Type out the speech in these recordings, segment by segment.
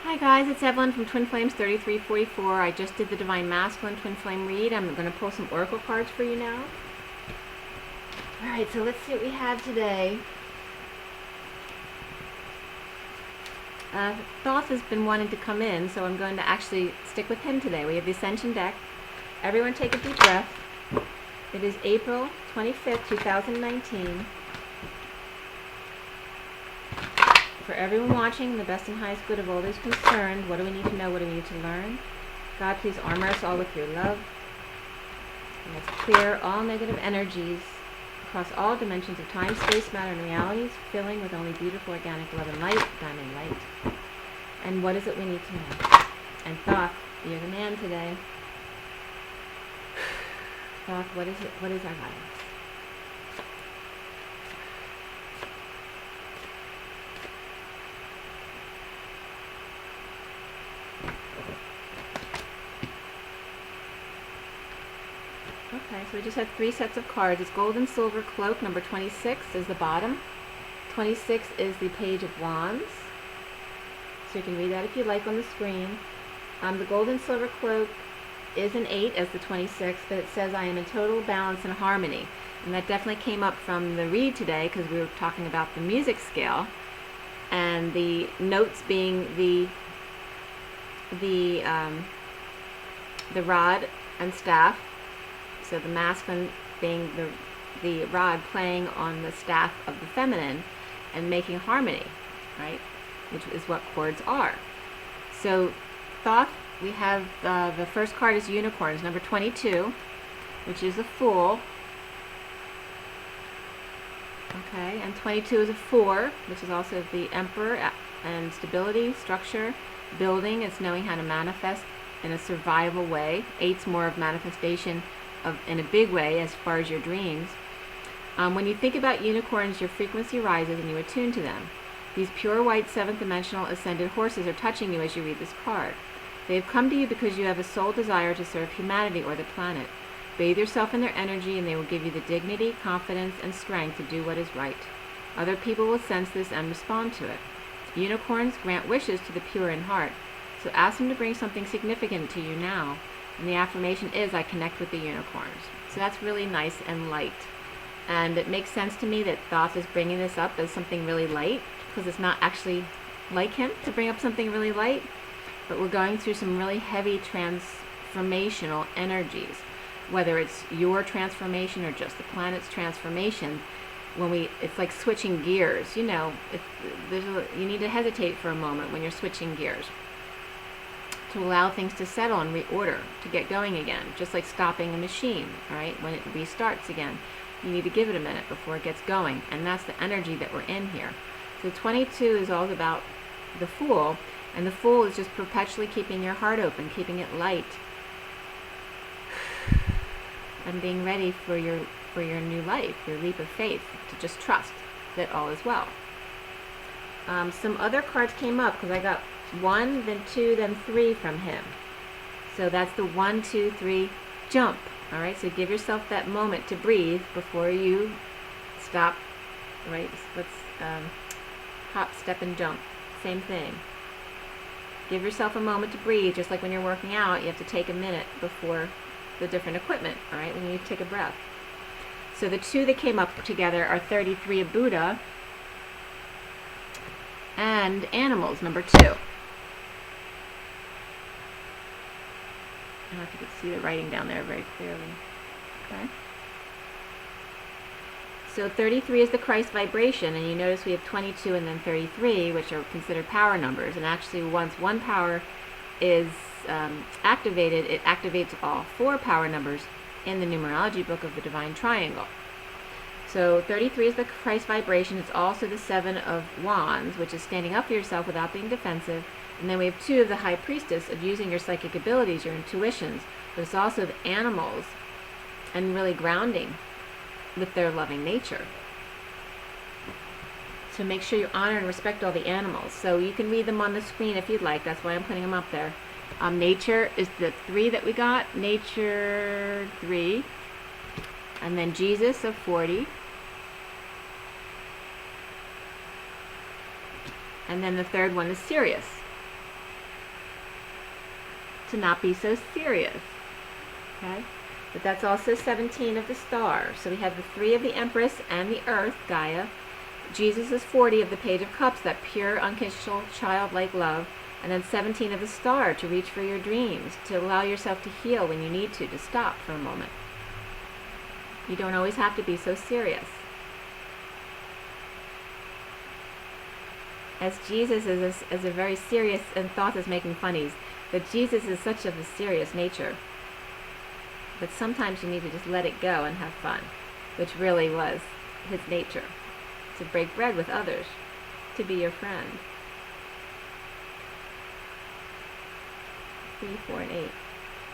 Hi guys, it's Evelyn from Twin Flames 3344. I just did the Divine Masculine Twin Flame read. I'm going to pull some oracle cards for you now. Alright, so let's see what we have today. Thoth has been wanting to come in, so I'm going to actually stick with him today. We have the Ascension deck. Everyone take a deep breath. It is April 25th, 2019. For everyone watching, the best and highest good of all those concerned, what do we need to know, what do we need to learn? God, please armor us all with your love. And let's clear all negative energies across all dimensions of time, space, matter, and realities, filling with only beautiful organic love and light, diamond light. And what is it we need to know? And Thoth, you're the man today. Thoth, what is it? What is our guidance? Okay, so we just have 3 sets of cards. It's Gold and Silver Cloak, number 26 is the bottom. 26 is the Page of Wands. So you can read that if you like on the screen. The Gold and Silver Cloak is an 8 as the 26, but it says I am in total balance and harmony. And that definitely came up from the read today because we were talking about the music scale and the notes being the rod and staff. So the masculine being the rod playing on the staff of the feminine and making harmony, right? Which is what chords are. So Thoth, we have the first card is Unicorns, number 22, which is a Fool. Okay, and 22 is a 4, which is also the Emperor and stability, structure, building. It's knowing how to manifest in a survival way. 8's more of manifestation in a big way as far as your dreams. When you think about unicorns, your frequency rises and you attune to them. These pure white 7th dimensional ascended horses are touching you as you read this card. They have come to you because you have a soul desire to serve humanity or the planet. Bathe yourself in their energy and they will give you the dignity, confidence, and strength to do what is right. Other people will sense this and respond to it. Unicorns grant wishes to the pure in heart, so ask them to bring something significant to you now. And the affirmation is, I connect with the unicorns. So that's really nice and light. And it makes sense to me that Thoth is bringing this up as something really light, because it's not actually like him to bring up something really light. But we're going through some really heavy transformational energies. Whether it's your transformation or just the planet's transformation, it's like switching gears. You know, you need to hesitate for a moment when you're switching gears, to allow things to settle and reorder, to get going again, just like stopping a machine, all right? When it restarts again, you need to give it a minute before it gets going, and that's the energy that we're in here. So 22 is all about the Fool, and the Fool is just perpetually keeping your heart open, keeping it light, and being ready for your new life, your leap of faith, to just trust that all is well. Some other cards came up because I got 1, then 2, then 3 from him. So that's the 1, 2, 3 jump. All right, so give yourself that moment to breathe before you stop. Right, let's hop, step, and jump. Same thing. Give yourself a moment to breathe, just like when you're working out. You have to take a minute before the different equipment. All right, when you need to take a breath. So the 2 that came up together are 33 of Buddha and Animals, number 2. I don't know if you can see the writing down there very clearly. Okay. So 33 is the Christ vibration, and you notice we have 22 and then 33, which are considered power numbers. And actually, once one power is activated, it activates all 4 power numbers in the numerology book of the Divine Triangle. So 33 is the Christ vibration. It's also the 7 of Wands, which is standing up for yourself without being defensive. And then we have 2 of the High Priestess, of using your psychic abilities, your intuitions. But it's also of animals and really grounding with their loving nature. So make sure you honor and respect all the animals. So you can read them on the screen if you'd like. That's why I'm putting them up there. Nature is the 3 that we got. Nature 3. And then Jesus of 40. And then the third one is Sirius. to not be so serious. Okay? But that's also 17 of the star. So we have the 3 of the Empress and the Earth, Gaia. Jesus is 40 of the Page of Cups, that pure, unconditional, childlike love. And then 17 of the star, to reach for your dreams, to allow yourself to heal when you need to stop for a moment. You don't always have to be so serious. As Jesus is a very serious, and Thoth is making funnies, but Jesus is such of a serious nature. But sometimes you need to just let it go and have fun, which really was his nature, to break bread with others, to be your friend. 3, 4, and 8.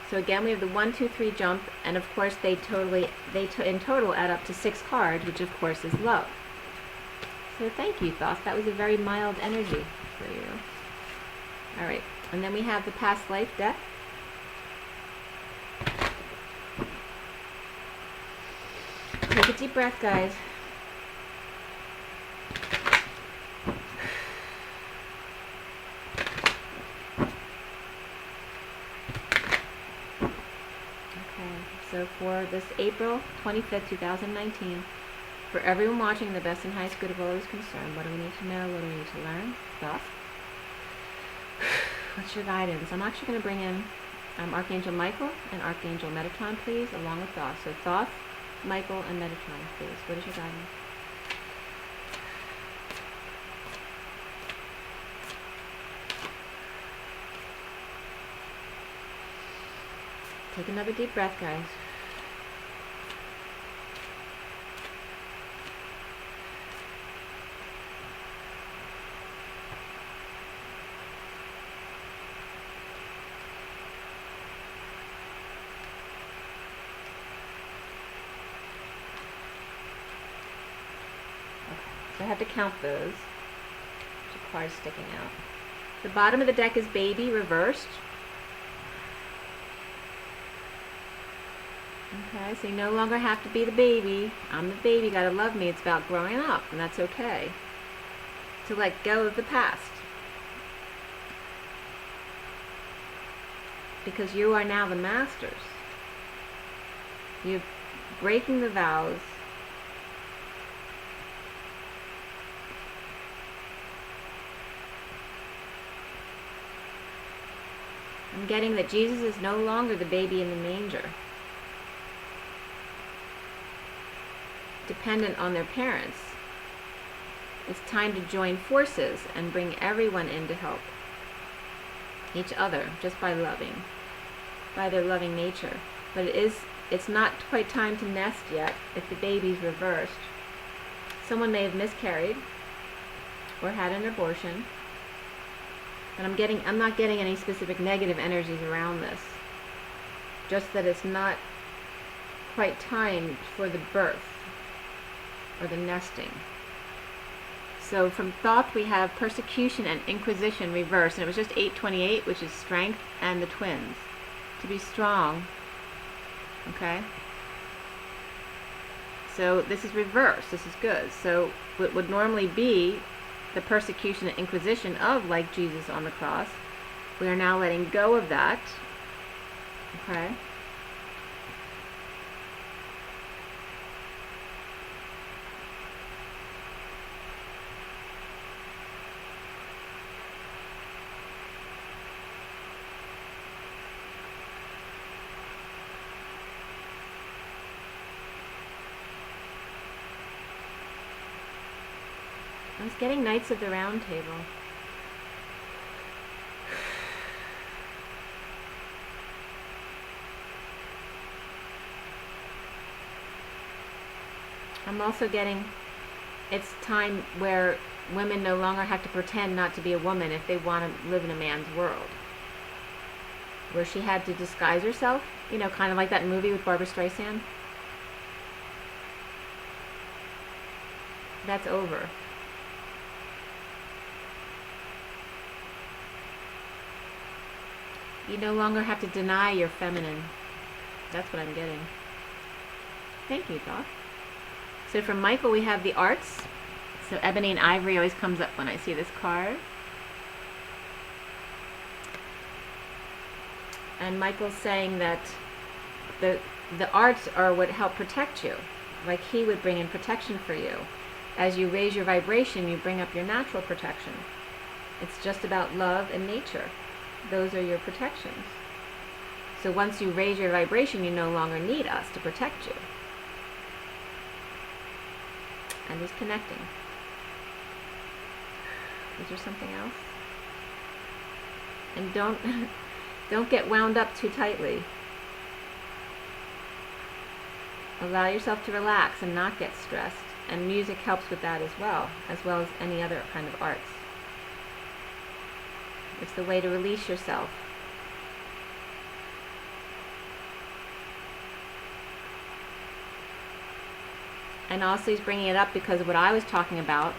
So again, we have the 1, 2, 3 jump, and of course they in total add up to 6 cards, which of course is love. So thank you, Thoth. That was a very mild energy for you. All right, and then we have the past life deck. Take a deep breath, guys. So for this April 25th, 2019, for everyone watching, the best and highest good of all is concerned. What do we need to know? What do we need to learn? Stuff. What's your guidance? I'm actually going to bring in Archangel Michael and Archangel Metatron, please, along with Thoth. So Thoth, Michael, and Metatron, please. What is your guidance? Take another deep breath, guys. So I have to count those. The cards sticking out. The bottom of the deck is baby reversed. Okay, so you no longer have to be the baby. I'm the baby, gotta love me. It's about growing up, and that's okay. To let go of the past. Because you are now the masters. You're breaking the vows. I'm getting that Jesus is no longer the baby in the manger, dependent on their parents. It's time to join forces and bring everyone in to help each other just by loving, by their loving nature. But it's not quite time to nest yet if the baby's reversed. Someone may have miscarried or had an abortion. And I'm not getting any specific negative energies around this. Just that it's not quite time for the birth or the nesting. So from Thoth we have persecution and inquisition reversed, and it was just 828, which is strength and the twins. To be strong. Okay? So this is reversed. This is good. So what would normally be the persecution and inquisition of, like Jesus on the cross, we are now letting go of that. Okay? I was getting Knights of the Round Table. I'm also getting it's time where women no longer have to pretend not to be a woman if they want to live in a man's world. Where she had to disguise herself, you know, kind of like that movie with Barbara Streisand. That's over. You no longer have to deny your feminine. That's what I'm getting. Thank you, Thoth. So from Michael we have the arts. So ebony and ivory always comes up when I see this card. And Michael's saying that the arts are what help protect you. Like he would bring in protection for you. As you raise your vibration, you bring up your natural protection. It's just about love and nature. Those are your protections. So once you raise your vibration, you no longer need us to protect you. And he's connecting. Is there something else? And don't get wound up too tightly. Allow yourself to relax and not get stressed. And music helps with that as well as any other kind of arts. It's the way to release yourself. And also he's bringing it up because of what I was talking about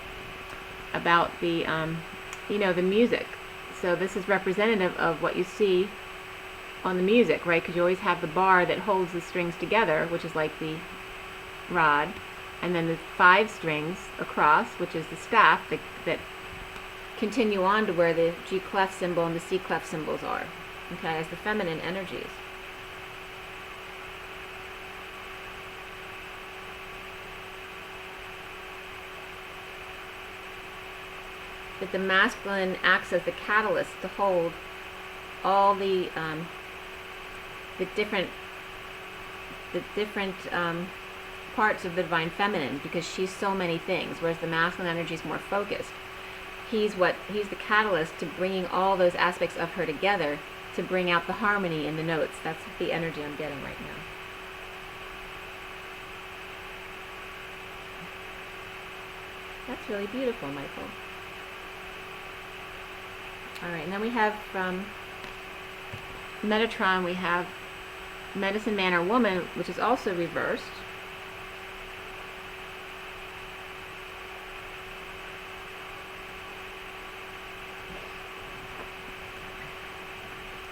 the, the music. So this is representative of what you see on the music, right? Because you always have the bar that holds the strings together, which is like the rod, and then the 5 strings across, which is the staff that continue on to where the G clef symbol and the C clef symbols are, okay, as the feminine energies. That the masculine acts as the catalyst to hold all the different parts of the divine feminine, because she's so many things, whereas the masculine energy is more focused. He's the catalyst to bringing all those aspects of her together to bring out the harmony in the notes. That's the energy I'm getting right now. That's really beautiful, Michael. All right, and then we have from Metatron, we have Medicine Man or Woman, which is also reversed.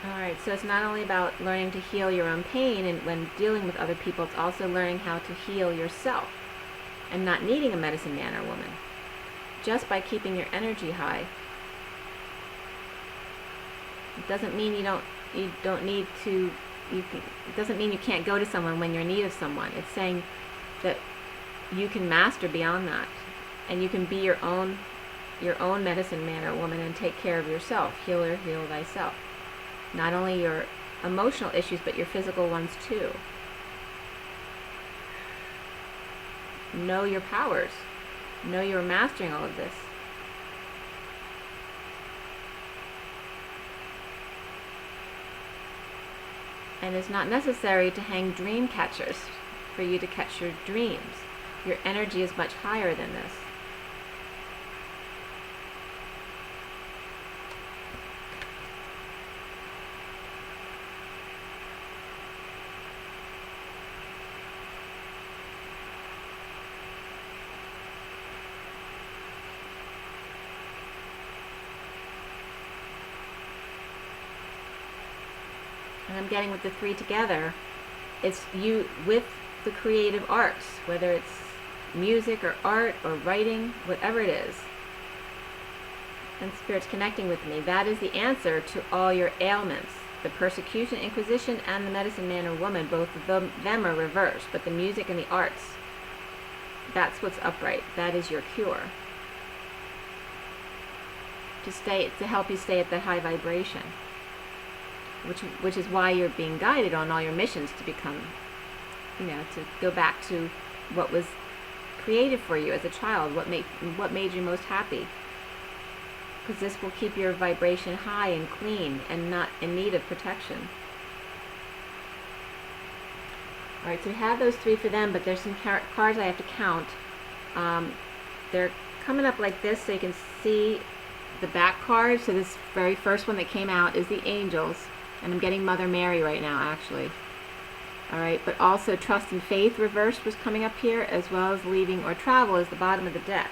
Alright, so it's not only about learning to heal your own pain and when dealing with other people, it's also learning how to heal yourself and not needing a medicine man or woman. Just by keeping your energy high. It doesn't mean it doesn't mean you can't go to someone when you're in need of someone. It's saying that you can master beyond that, and you can be your own medicine man or woman and take care of yourself. Healer, heal thyself. Not only your emotional issues, but your physical ones too. Know your powers. Know you're mastering all of this. And it's not necessary to hang dream catchers for you to catch your dreams. Your energy is much higher than this. And I'm getting with the 3 together, it's you with the creative arts, whether it's music or art or writing, whatever it is. And Spirit's connecting with me. That is the answer to all your ailments. The persecution, inquisition, and the medicine man or woman, both of them are reversed. But the music and the arts, that's what's upright. That is your cure. To help you stay at that high vibration. Which is why you're being guided on all your missions to become, to go back to what was created for you as a child, what made you most happy. Because this will keep your vibration high and clean and not in need of protection. Alright, so we have those 3 for them, but there's some cards I have to count. They're coming up like this so you can see the back card. So this very first one that came out is the angels. And I'm getting Mother Mary right now, actually. Alright, but also Trust and Faith reversed was coming up here, as well as Leaving or Travel is the bottom of the deck.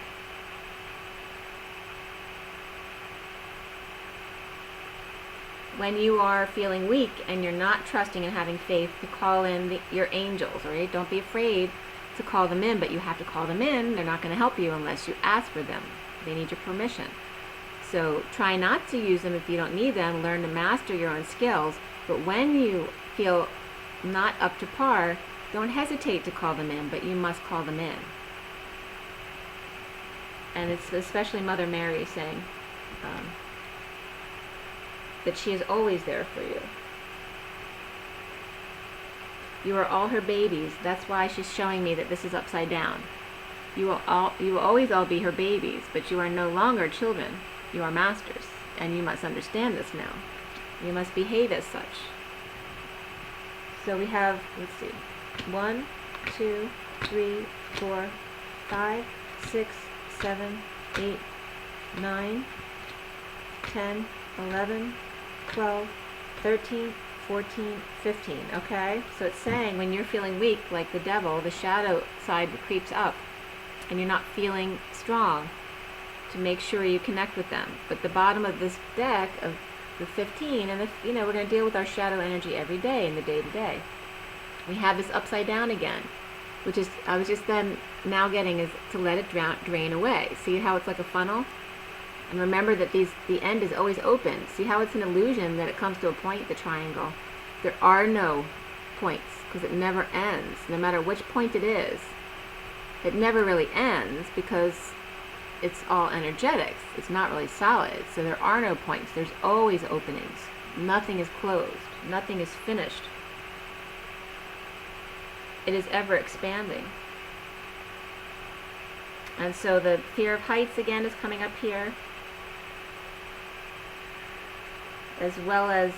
When you are feeling weak and you're not trusting and having faith, to call in your angels, alright? Don't be afraid to call them in, but you have to call them in. They're not going to help you unless you ask for them. They need your permission. So try not to use them if you don't need them. Learn to master your own skills. But when you feel not up to par, don't hesitate to call them in, but you must call them in. And it's especially Mother Mary saying that she is always there for you. You are all her babies. That's why she's showing me that this is upside down. You will always all be her babies, but you are no longer children. You are masters, and you must understand this now. You must behave as such. So we have, let's see, 1, 2, 3, 4, 5, 6, 7, 8, 9, 10, 11, 12, 13, 14, 15, okay? So it's saying when you're feeling weak, like the devil, the shadow side creeps up, and you're not feeling strong, to make sure you connect with them. But the bottom of this deck of the 15, and we're going to deal with our shadow energy every day in the day-to-day. We have this upside down again, which is, I was just then now getting, is to let it drain away. See how it's like a funnel? And remember that the end is always open. See how it's an illusion that it comes to a point, the triangle. There are no points, because it never ends. No matter which point it is, it never really ends, because it's all energetics. It's not really solid. So there are no points. There's always openings. Nothing is closed. Nothing is finished. It is ever expanding. And so the fear of heights again is coming up here, as well as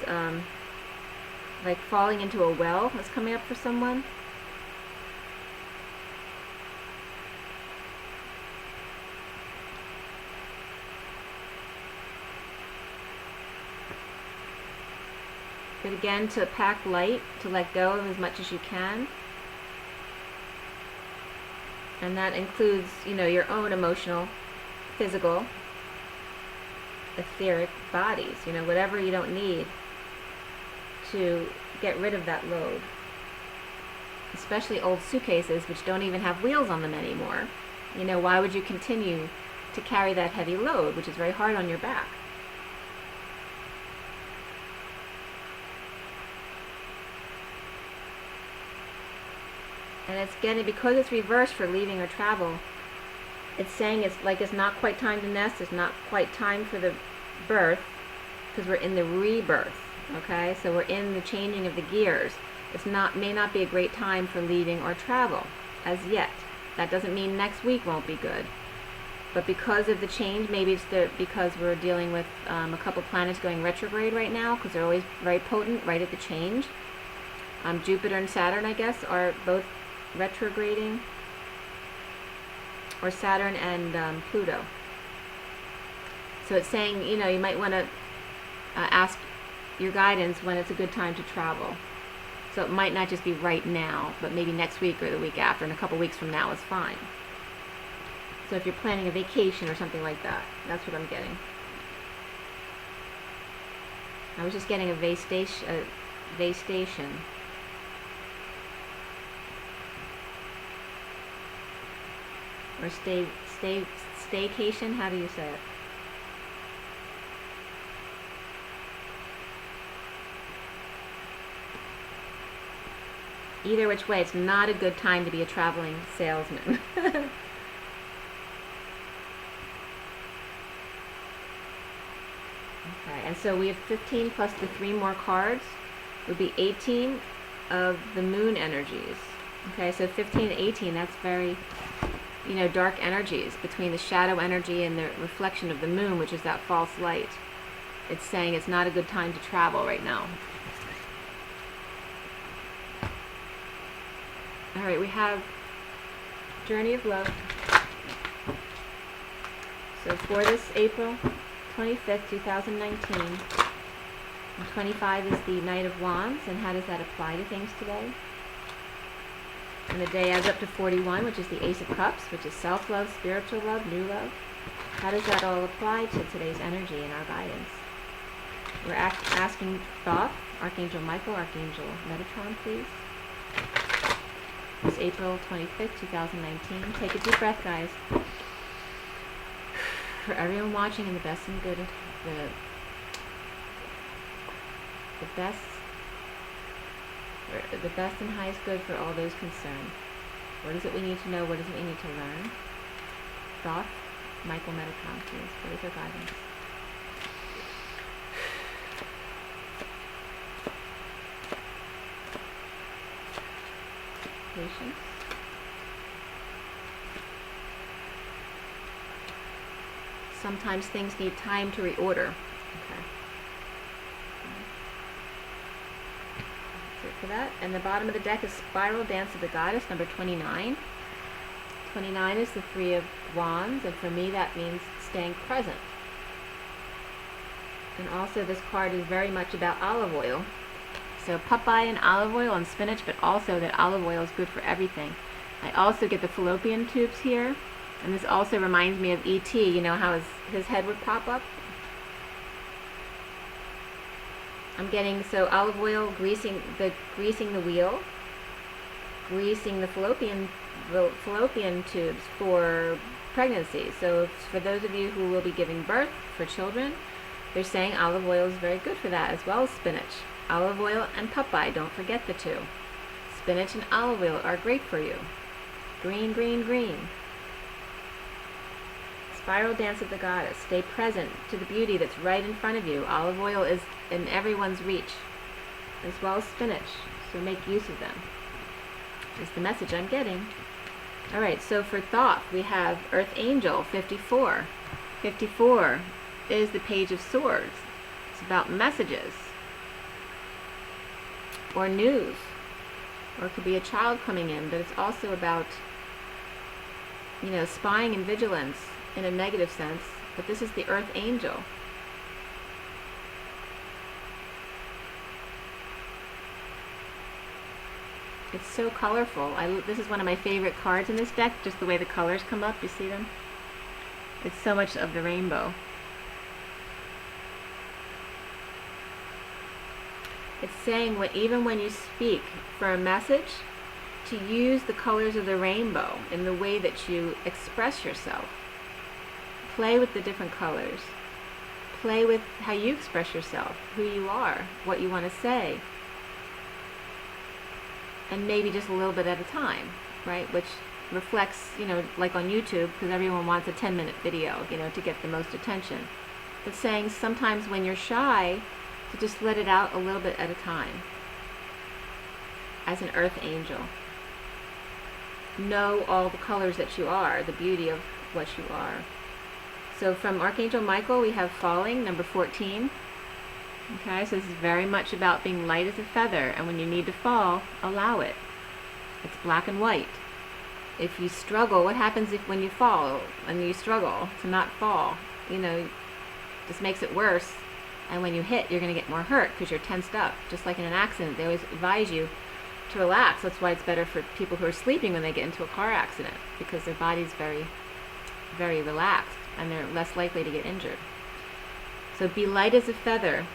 like falling into a well is coming up for someone. But again, to pack light, to let go of as much as you can. And that includes, your own emotional, physical, etheric bodies, whatever you don't need to get rid of that load. Especially old suitcases, which don't even have wheels on them anymore. Why would you continue to carry that heavy load, which is very hard on your back? And it's getting, because it's reversed for leaving or travel, it's saying it's not quite time to nest, it's not quite time for the birth, because we're in the rebirth, okay? So we're in the changing of the gears. May not be a great time for leaving or travel, as yet. That doesn't mean next week won't be good. But because of the change, maybe it's because we're dealing with a couple planets going retrograde right now, because they're always very potent right at the change. Jupiter and Saturn, I guess, are both retrograding, or Saturn and Pluto. So it's saying, you might want to ask your guidance when it's a good time to travel. So it might not just be right now, but maybe next week or the week after, and a couple weeks from now is fine. So if you're planning a vacation or something like that, that's what I'm getting. I was just getting a vase station. Or staycation, how do you say it? Either which way, it's not a good time to be a traveling salesman. Okay, and so we have 15 plus the 3 more cards would be 18 of the moon energies. Okay, so 15 and 18, that's very, dark energies between the shadow energy and the reflection of the moon, which is that false light. It's saying it's not a good time to travel right now. All right, we have Journey of Love. So for this April 25th, 2019, and 25 is the Knight of Wands, and how does that apply to things today? And the day adds up to 41, which is the Ace of Cups, which is self-love, spiritual love, new love. How does that all apply to today's energy and our guidance? We're asking Thoth, Archangel Michael, Archangel Metatron, please. It's April 25th, 2019. Take a deep breath, guys. For everyone watching, and the best and good, the best for the best and highest good for all those concerned. What is it we need to know? What is it we need to learn? Thoth, Michael Metatron, please. What is our guidance? Patience. Sometimes things need time to reorder. Okay. That's it for that. And the bottom of the deck is Spiral Dance of the Goddess, number 29. 29 is the Three of Wands, and for me that means staying present. And also this card is very much about olive oil. So Popeye and olive oil and spinach, but also that olive oil is good for everything. I also get the fallopian tubes here, and this also reminds me of E.T., you know how his head would pop up? I'm getting, so olive oil, greasing the wheel, greasing the fallopian tubes for pregnancy. So for those of you who will be giving birth for children, they're saying olive oil is very good for that, as well as spinach. Olive oil and Popeye, don't forget the two. Spinach and olive oil are great for you. Green, green, green. Spiral Dance of the Goddess. Stay present to the beauty that's right in front of you. Olive oil is in everyone's reach, as well as spinach, so make use of them. Is the message I'm getting. Alright, so for Thoth, we have Earth Angel 54. 54 is the Page of Swords. It's about messages, or news, or it could be a child coming in, but it's also about, you know, spying and vigilance in a negative sense, but this is the Earth Angel. It's so colorful. This is one of my favorite cards in this deck, just the way the colors come up, you see them? It's so much of the rainbow. It's saying even when you speak for a message, to use the colors of the rainbow in the way that you express yourself. Play with the different colors. Play with how you express yourself, who you are, what you want to say. And maybe just a little bit at a time, right? Which reflects, you know, like on YouTube, because everyone wants a 10-minute video, you know, to get the most attention. But saying sometimes when you're shy, to just let it out a little bit at a time. As an Earth Angel. Know all the colors that you are, the beauty of what you are. So from Archangel Michael, we have Falling, number 14. Okay, so this is very much about being light as a feather, and when you need to fall, allow it. It's black and white. If you struggle, what happens when you fall and you struggle to not fall? You know, just makes it worse. And when you hit, you're going to get more hurt because you're tensed up. Just like in an accident, they always advise you to relax. That's why it's better for people who are sleeping when they get into a car accident, because their body's very, very relaxed and they're less likely to get injured. So be light as a feather.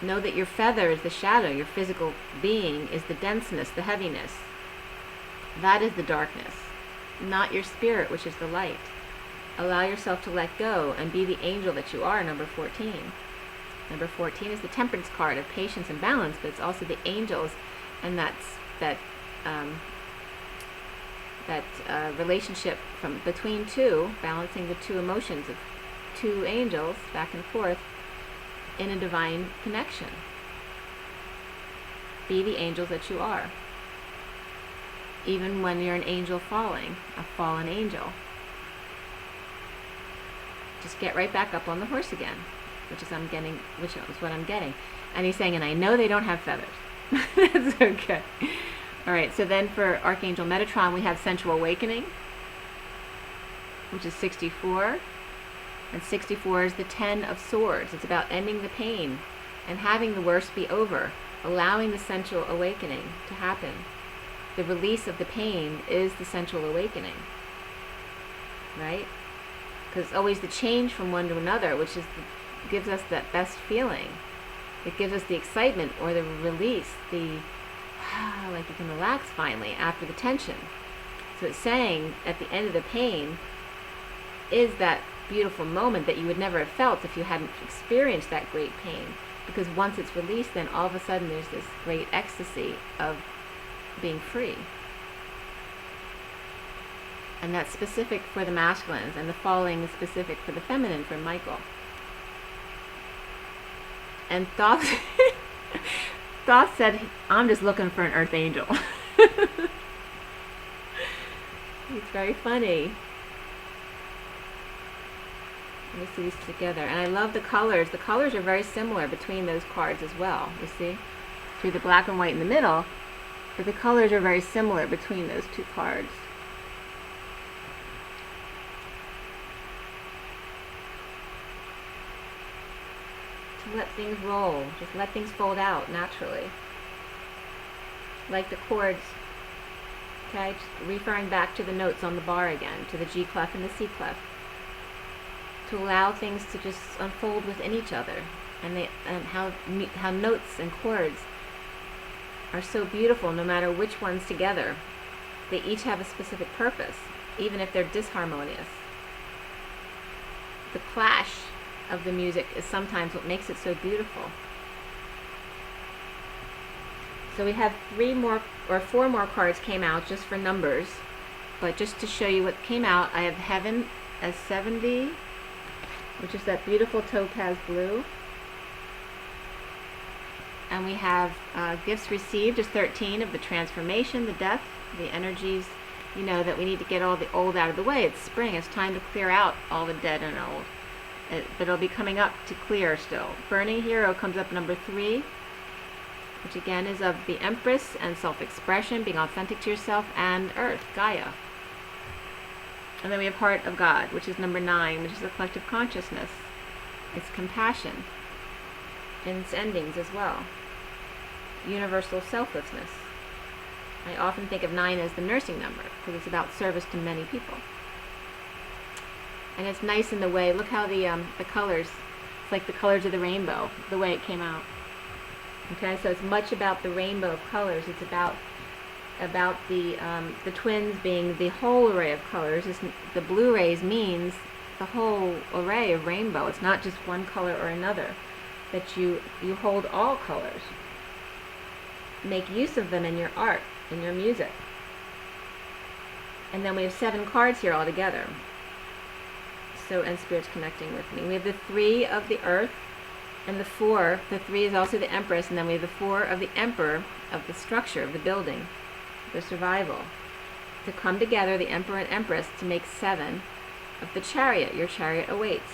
Know that your feather is the shadow. Your physical being is the denseness, the heaviness. That is the darkness, not your spirit, which is the light. Allow yourself to let go and be the angel that you are, number 14. Number 14 is the Temperance card of patience and balance, but it's also the angels, and that relationship between two, balancing the two emotions of two angels back and forth in a divine connection. Be the angels that you are. Even when you're an angel falling, a fallen angel. Just get right back up on the horse again, which is what I'm getting. And he's saying, and I know they don't have feathers. That's okay. All right, so then for Archangel Metatron, we have Sensual Awakening, which is 64. And 64 is the 10 of Swords. It's about ending the pain and having the worst be over, allowing the sensual awakening to happen. The release of the pain is the sensual awakening, right? Because it's always the change from one to another, which gives us that best feeling. It gives us the excitement or the release, like you can relax finally after the tension. So it's saying at the end of the pain is that beautiful moment that you would never have felt if you hadn't experienced that great pain. Because once it's released, then all of a sudden there's this great ecstasy of being free. And that's specific for the masculines, and the falling is specific for the feminine, for Michael. And Thoth, Thoth said, I'm just looking for an earth angel. It's very funny. Let me see these together. And I love the colors. The colors are very similar between those cards as well. You see? Through the black and white in the middle. But the colors are very similar between those two cards. To let things roll. Just let things fold out naturally. Like the chords. Okay? Just referring back to the notes on the bar again. To the G clef and the C clef. To allow things to just unfold within each other, and how notes and chords are so beautiful no matter which one's together. They each have a specific purpose, even if they're disharmonious. The clash of the music is sometimes what makes it so beautiful. So we have 4 more cards came out just for numbers, but just to show you what came out, I have Heaven as 70, which is that beautiful topaz blue. And we have gifts received as 13 of the transformation, the death, the energies, that we need to get all the old out of the way. It's spring. It's time to clear out all the dead and old. But it'll be coming up to clear still. Burning Hero comes up number 3, which again is of the Empress and self-expression, being authentic to yourself, and Earth, Gaia. And then we have Heart of God, which is number 9, which is the collective consciousness. It's compassion. And its endings as well. Universal selflessness. I often think of 9 as the nursing number, because it's about service to many people. And it's nice in the way, look how the colors, it's like the colors of the rainbow, the way it came out. Okay, so it's much about the rainbow of colors. It's about the twins being the whole array of colors. The blue rays means the whole array of rainbow. It's not just one color or another. That you hold all colors. Make use of them in your art, in your music. And then we have 7 cards here all together. So, and Spirit's connecting with me. We have the 3 of the Earth, and the 4. The 3 is also the Empress, and then we have the 4 of the Emperor, of the structure of the building. The survival, to come together, the Emperor and Empress, to make 7 of the Chariot. Your chariot awaits.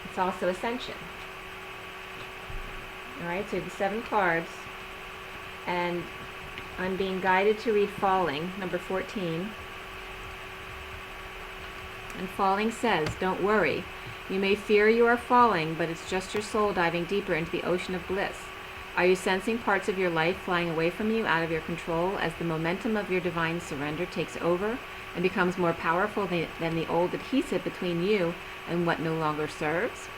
It's also Ascension. Alright, so the 7 cards, and I'm being guided to read Falling, number 14. And Falling says, don't worry. You may fear you are falling, but it's just your soul diving deeper into the ocean of bliss. Are you sensing parts of your life flying away from you, out of your control, as the momentum of your divine surrender takes over and becomes more powerful than the old adhesive between you and what no longer serves?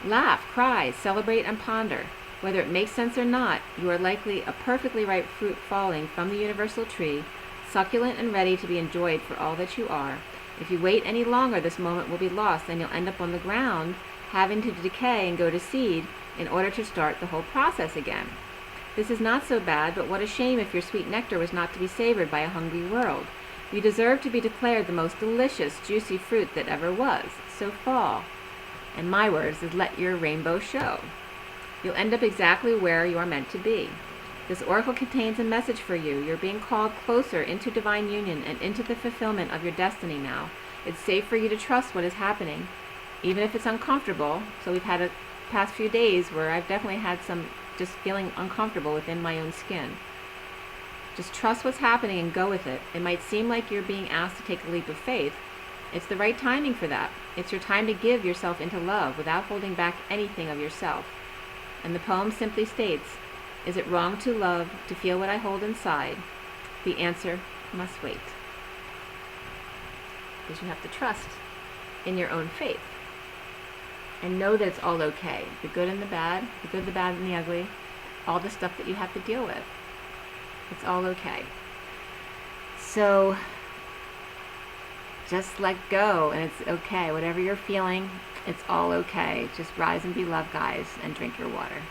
Laugh, cry, celebrate, and ponder. Whether it makes sense or not, you are likely a perfectly ripe fruit falling from the universal tree, succulent and ready to be enjoyed for all that you are. If you wait any longer, this moment will be lost, and you'll end up on the ground, having to decay and go to seed, in order to start the whole process again. This is not so bad, but what a shame if your sweet nectar was not to be savored by a hungry world. You deserve to be declared the most delicious, juicy fruit that ever was. So fall. And my words is let your rainbow show. You'll end up exactly where you are meant to be. This oracle contains a message for you. You're being called closer into divine union and into the fulfillment of your destiny now. It's safe for you to trust what is happening, even if it's uncomfortable. So we've had a past few days where I've definitely had some just feeling uncomfortable within my own skin. Just trust what's happening and go with it. It might seem like you're being asked to take a leap of faith. It's the right timing for that. It's your time to give yourself into love without holding back anything of yourself. And the poem simply states, is it wrong to love, to feel what I hold inside? The answer must wait. Because you have to trust in your own faith. And know that it's all okay. The good and the bad, and the ugly, all the stuff that you have to deal with. It's all okay. So, just let go, and it's okay. Whatever you're feeling, it's all okay. Just rise and be love, guys, and drink your water.